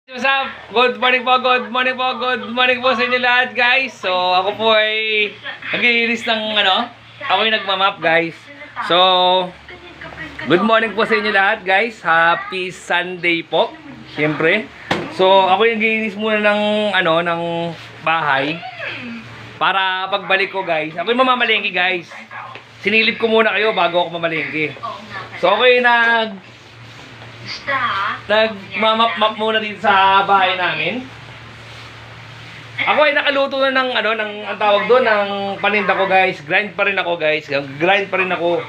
What's up? Good morning po, good morning po, good morning po sa inyo lahat, guys. So, ako po ay nag-iilis ng ako yung nagmamap, guys. So, good morning po sa inyo lahat, guys. Happy Sunday po, siyempre. So, ako yung nag-iilis muna ng bahay para pagbalik ko, guys. Ako yung mamamalengke, guys. Sinilip ko muna kayo bago ako mamalengke. So, ako yung nagmamap-map muna dito sa bahay namin. Ako ay nakaluto na ng ang tawag doon, ng paninda ko, guys. Grind pa rin ako, guys. Grind pa rin ako.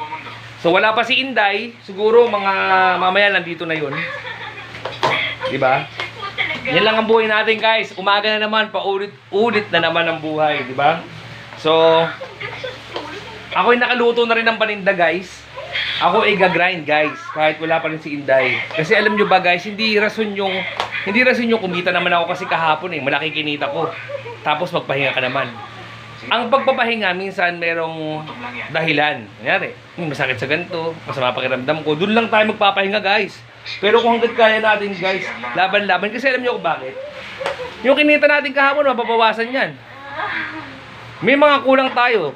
So wala pa si Inday, siguro mga mamaya nandito na 'yon. 'Di ba? Yan lang ang buhay natin, guys. Umaga na naman, paulit-ulit na naman ang buhay, 'di ba? So ako ay nakaluto na rin ng paninda, guys. Ako ay gagrind, guys, kahit wala pa rin si Inday. Kasi alam nyo ba, guys, hindi rason yung kumita naman ako kasi kahapon malaki kinita ko. Tapos magpahinga ka naman. Ang pagpapahinga minsan merong dahilan. Kunyari, masakit sa ganito, masama pakiramdam ko. Doon lang tayo magpapahinga, guys. Pero kung hanggat kaya natin, guys, laban-laban. Kasi alam nyo kung bakit? Yung kinita natin kahapon, mapapawasan yan. May mga kulang tayo.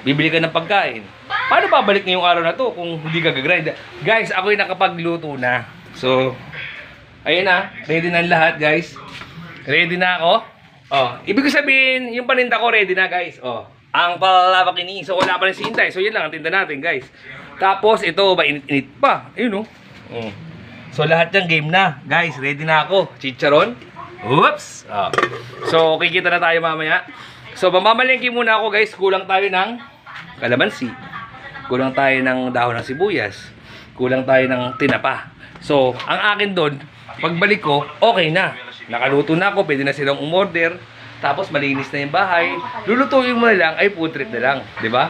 Bibili ka ng pagkain. Paano babalik ngayong araw na to kung hindi ka gagrind? Guys, ako yung nakapagluto na. So, ayun na. Ready na lahat, guys. Ready na ako. Oh, ibig sabihin, yung paninda ko ready na, guys. Oh, ang palabakini. So, wala pa rin si Intay. So, yun lang ang tinda natin, guys. Tapos, ito, mainit-init pa. Ayun, oh. So, lahat yung game na. Guys, ready na ako. Chicharon. Oops. Oh. So, kikita na tayo mamaya. So, mamamalengke muna ako, guys. Kulang tayo ng kalamansi. Kulang tayo ng dahon ng sibuyas. Kulang tayo ng tinapa. So, ang akin doon, pagbalik ko, okay na. Nakaluto na ako, pwede na silang umorder. Tapos malinis na yung bahay. Lulutuin mo na lang, ay food trip na lang. Diba?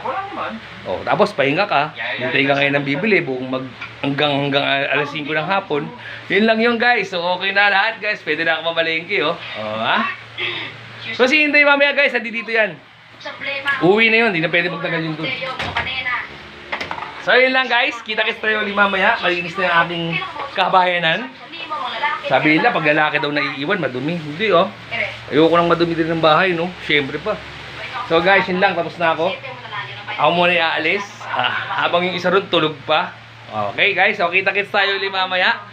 Oh, tapos pahinga ka. Hintay ka ngayon ng bibili hanggang alas 5 ng hapon. Yun lang yun, guys. So, okay na lahat, guys. Pwede na ako mamalengke, oh. Oh, ha? So, si Inday mamaya, guys, dito yan. Uwi na yun, hindi na pwede magtagal yun doon. So yun lang, guys, kita-kits tayo ulit mamaya. Malinis na yung ating kabahayanan. Sabi nila, pag lalaki daw naiiwan, madumi. Hindi, oh. Ayoko nang madumi din ng bahay, no? Siyempre pa. So guys, yun lang, tapos na ako. Ako muna iaalis. Habang yung isa ron tulog pa. Okay, guys, so kita-kits tayo ulit mamaya.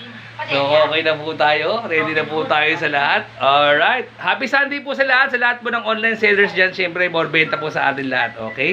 So, okay na po tayo. Ready na po tayo sa lahat. Alright. Happy Sunday po sa lahat. Sa lahat po ng online sellers dyan. Siyempre, more benta po sa atin lahat. Okay?